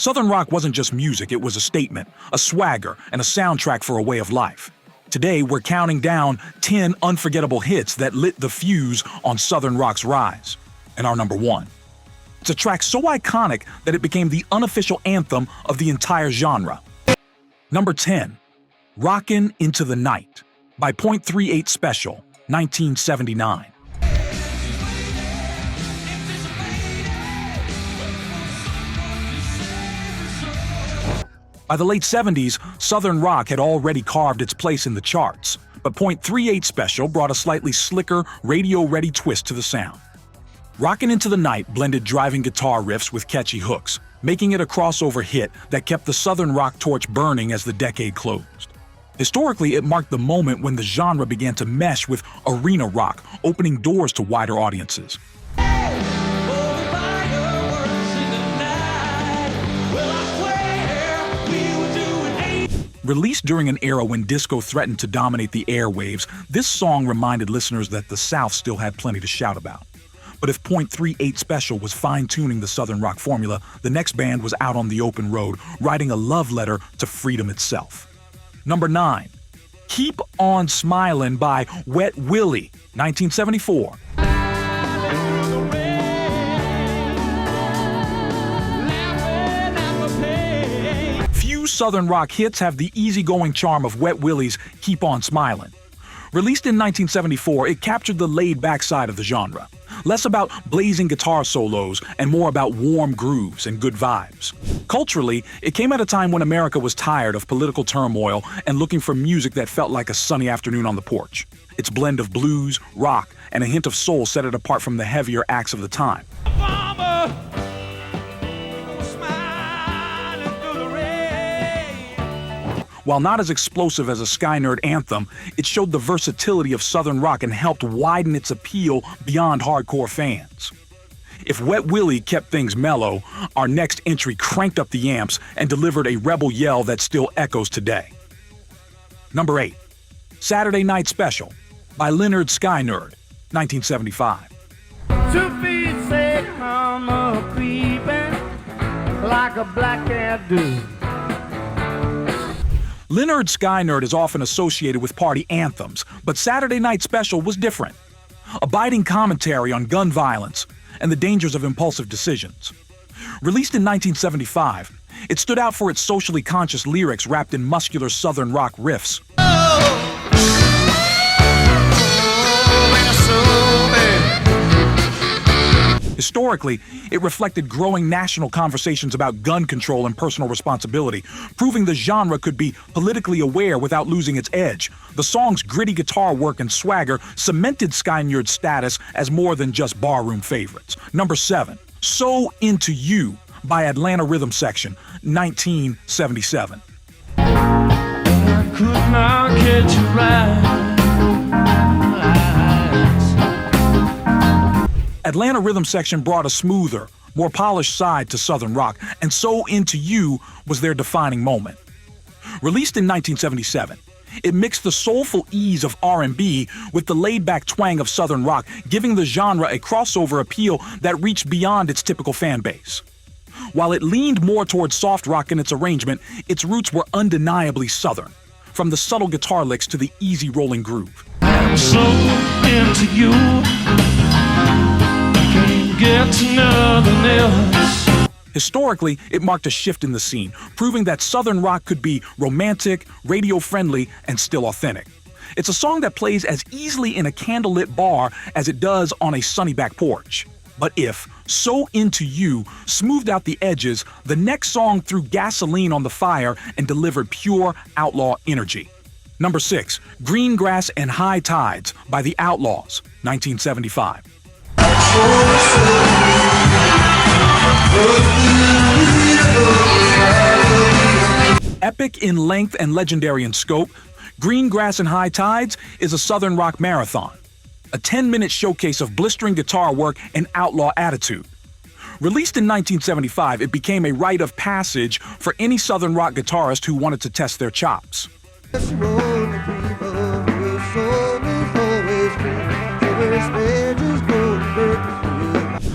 Southern rock wasn't just music, it was a statement, a swagger, and a soundtrack for a way of life. Today, we're counting down 10 unforgettable hits that lit the fuse on Southern rock's rise. And our number one. It's a track so iconic that it became the unofficial anthem of the entire genre. Number 10, Rockin' Into the Night by .38 Special, 1979. By the late 70s, Southern rock had already carved its place in the charts, but .38 Special brought a slightly slicker, radio-ready twist to the sound. Rockin' Into the Night blended driving guitar riffs with catchy hooks, making it a crossover hit that kept the Southern rock torch burning as the decade closed. Historically, it marked the moment when the genre began to mesh with arena rock, opening doors to wider audiences. Released during an era when disco threatened to dominate the airwaves, this song reminded listeners that the South still had plenty to shout about. But if .38 Special was fine-tuning the Southern rock formula, the next band was out on the open road, writing a love letter to freedom itself. Number 9, Keep On Smilin' by Wet Willie, 1974. Few Southern rock hits have the easygoing charm of Wet Willie's Keep On Smilin'. Released in 1974, it captured the laid-back side of the genre. Less about blazing guitar solos and more about warm grooves and good vibes. Culturally, it came at a time when America was tired of political turmoil and looking for music that felt like a sunny afternoon on the porch. Its blend of blues, rock, and a hint of soul set it apart from the heavier acts of the time. While not as explosive as a Skynyrd anthem, it showed the versatility of Southern rock and helped widen its appeal beyond hardcore fans. If Wet Willie kept things mellow, our next entry cranked up the amps and delivered a rebel yell that still echoes today. Number 8, Saturday Night Special by Lynyrd Skynyrd, 1975. 2 feet say come a creeping like a black cat do. Lynyrd Skynyrd is often associated with party anthems, but Saturday Night Special was different. A biting commentary on gun violence and the dangers of impulsive decisions. Released in 1975, it stood out for its socially conscious lyrics wrapped in muscular Southern rock riffs. Historically, it reflected growing national conversations about gun control and personal responsibility, proving the genre could be politically aware without losing its edge. The song's gritty guitar work and swagger cemented Skynyrd's status as more than just barroom favorites. Number 7, So Into You by Atlanta Rhythm Section, 1977. I could not get you right. Atlanta Rhythm Section brought a smoother, more polished side to Southern rock, and So Into You was their defining moment. Released in 1977, it mixed the soulful ease of R&B with the laid-back twang of Southern rock, giving the genre a crossover appeal that reached beyond its typical fan base. While it leaned more towards soft rock in its arrangement, its roots were undeniably Southern, from the subtle guitar licks to the easy rolling groove. I'm so into you. Get to nothing else. Historically, it marked a shift in the scene, proving that Southern rock could be romantic, radio-friendly, and still authentic. It's a song that plays as easily in a candlelit bar as it does on a sunny back porch. But if So Into You smoothed out the edges, the next song threw gasoline on the fire and delivered pure outlaw energy. Number 6, Green Grass and High Tides by The Outlaws, 1975. Epic in length and legendary in scope, Green Grass and High Tides is a Southern rock marathon, a 10-minute showcase of blistering guitar work and outlaw attitude. Released in 1975, it became a rite of passage for any Southern rock guitarist who wanted to test their chops.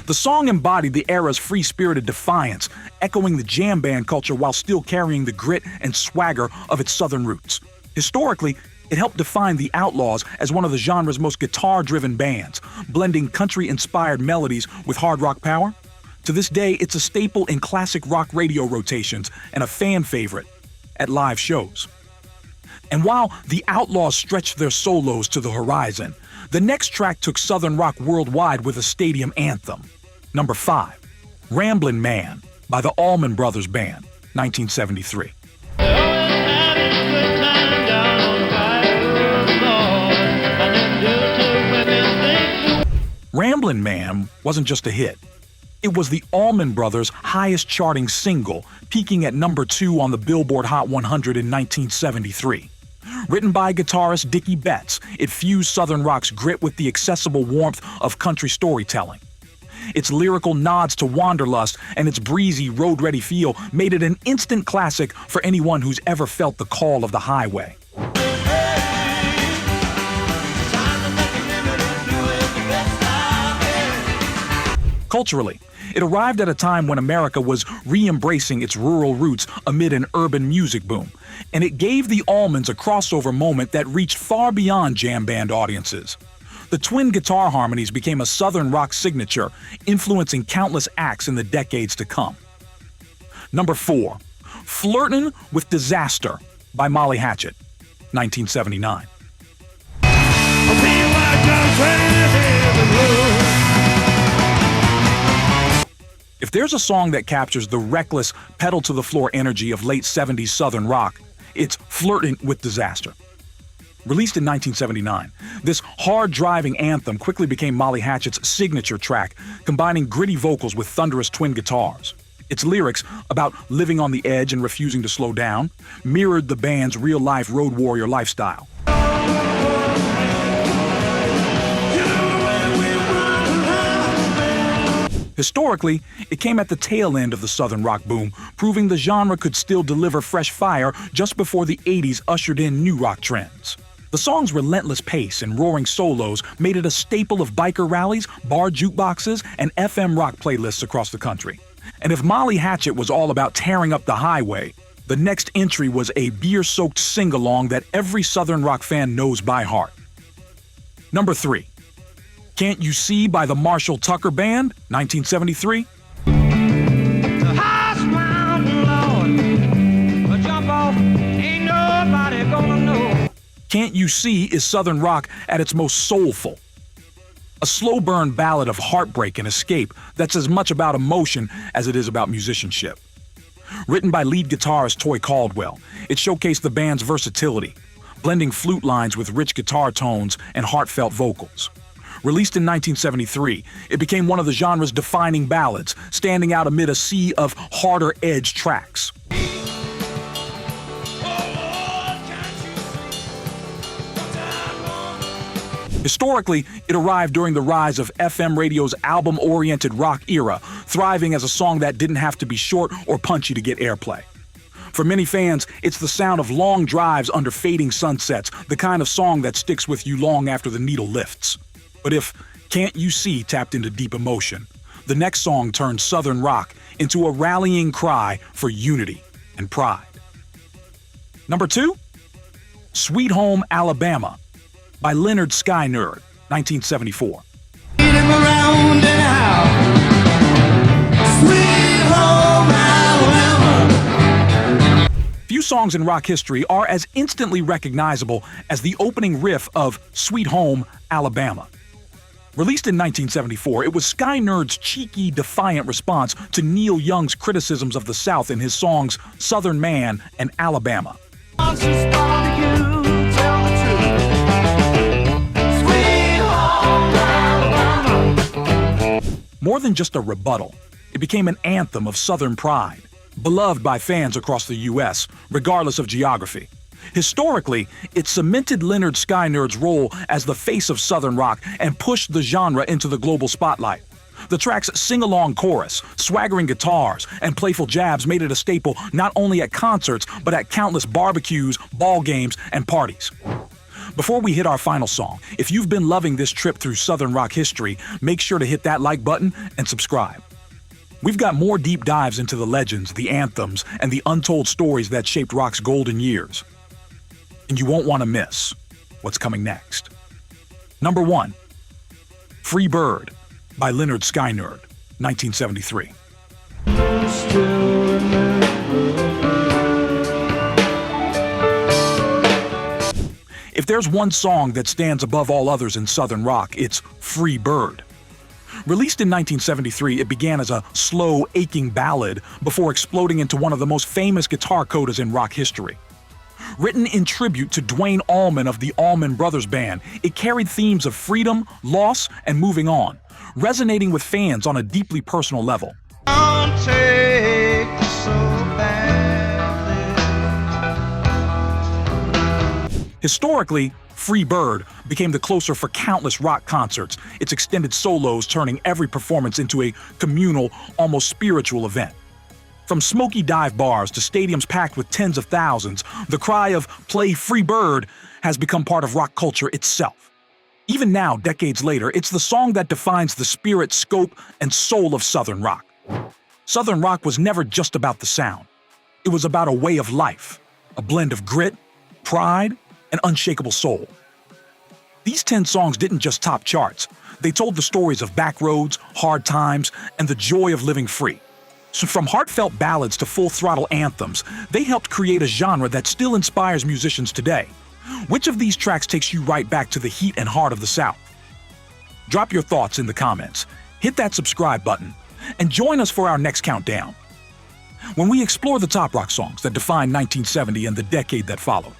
The The song embodied the era's free-spirited defiance, echoing the jam band culture while still carrying the grit and swagger of its Southern roots. Historically, it helped define the Outlaws as one of the genre's most guitar-driven bands, blending country-inspired melodies with hard rock power. To this day, it's a staple in classic rock radio rotations and a fan favorite at live shows. And while the Outlaws stretched their solos to the horizon, the next track took Southern rock worldwide with a stadium anthem. Number 5, Ramblin' Man by the Allman Brothers Band, 1973. Ramblin' Man wasn't just a hit. It was the Allman Brothers' highest charting single, peaking at number 2 on the Billboard Hot 100 in 1973. Written by guitarist Dickie Betts, it fused Southern rock's grit with the accessible warmth of country storytelling. Its lyrical nods to wanderlust and its breezy, road-ready feel made it an instant classic for anyone who's ever felt the call of the highway. Culturally, it arrived at a time when America was re-embracing its rural roots amid an urban music boom, and it gave the Allmans a crossover moment that reached far beyond jam band audiences. The twin guitar harmonies became a Southern rock signature, influencing countless acts in the decades to come. Number 4, Flirtin' with Disaster by Molly Hatchet, 1979. If there's a song that captures the reckless, pedal-to-the-floor energy of late 70s Southern rock, it's Flirtin' with Disaster. Released in 1979, this hard-driving anthem quickly became Molly Hatchet's signature track, combining gritty vocals with thunderous twin guitars. Its lyrics, about living on the edge and refusing to slow down, mirrored the band's real-life road warrior lifestyle. Historically, it came at the tail end of the Southern rock boom, proving the genre could still deliver fresh fire just before the 80s ushered in new rock trends. The song's relentless pace and roaring solos made it a staple of biker rallies, bar jukeboxes, and FM rock playlists across the country. And if Molly Hatchet was all about tearing up the highway, the next entry was a beer-soaked sing-along that every Southern rock fan knows by heart. Number 3, Can't You See by the Marshall Tucker Band, 1973. Can't You See is Southern rock at its most soulful. A slow-burn ballad of heartbreak and escape that's as much about emotion as it is about musicianship. Written by lead guitarist Toy Caldwell, it showcased the band's versatility, blending flute lines with rich guitar tones and heartfelt vocals. Released in 1973, it became one of the genre's defining ballads, standing out amid a sea of harder edge tracks. Historically, it arrived during the rise of FM radio's album-oriented rock era, thriving as a song that didn't have to be short or punchy to get airplay. For many fans, it's the sound of long drives under fading sunsets, the kind of song that sticks with you long after the needle lifts. But if Can't You See tapped into deep emotion, the next song turned Southern rock into a rallying cry for unity and pride. Number 2, Sweet Home Alabama by Leonard Skynyrd, 1974. Few songs in rock history are as instantly recognizable as the opening riff of Sweet Home Alabama. Released in 1974, it was Skynyrd's cheeky, defiant response to Neil Young's criticisms of the South in his songs Southern Man and Alabama. More than just a rebuttal, it became an anthem of Southern pride, beloved by fans across the U.S., regardless of geography. Historically, it cemented Leonard Skynyrd's role as the face of Southern rock and pushed the genre into the global spotlight. The track's sing-along chorus, swaggering guitars, and playful jabs made it a staple not only at concerts, but at countless barbecues, ball games, and parties. Before we hit our final song, if you've been loving this trip through Southern rock history, make sure to hit that like button and subscribe. We've got more deep dives into the legends, the anthems, and the untold stories that shaped rock's golden years. And you won't want to miss what's coming next. Number 1. Free Bird by Lynyrd Skynyrd, 1973. If there's one song that stands above all others in Southern rock, it's Free Bird. Released in 1973, it began as a slow, aching ballad before exploding into one of the most famous guitar codas in rock history. Written in tribute to Duane Allman of the Allman Brothers Band, it carried themes of freedom, loss, and moving on, resonating with fans on a deeply personal level. Don't take it so badly. Historically, Free Bird became the closer for countless rock concerts, its extended solos turning every performance into a communal, almost spiritual event. From smoky dive bars to stadiums packed with tens of thousands, the cry of "Play Free Bird" has become part of rock culture itself. Even now, decades later, it's the song that defines the spirit, scope, and soul of Southern rock. Southern rock was never just about the sound. It was about a way of life, a blend of grit, pride, and unshakable soul. These 10 songs didn't just top charts. They told the stories of back roads, hard times, and the joy of living free. So from heartfelt ballads to full-throttle anthems, they helped create a genre that still inspires musicians today. Which of these tracks takes you right back to the heat and heart of the South? Drop your thoughts in the comments, hit that subscribe button, and join us for our next countdown, when we explore the top rock songs that defined 1970 and the decade that followed.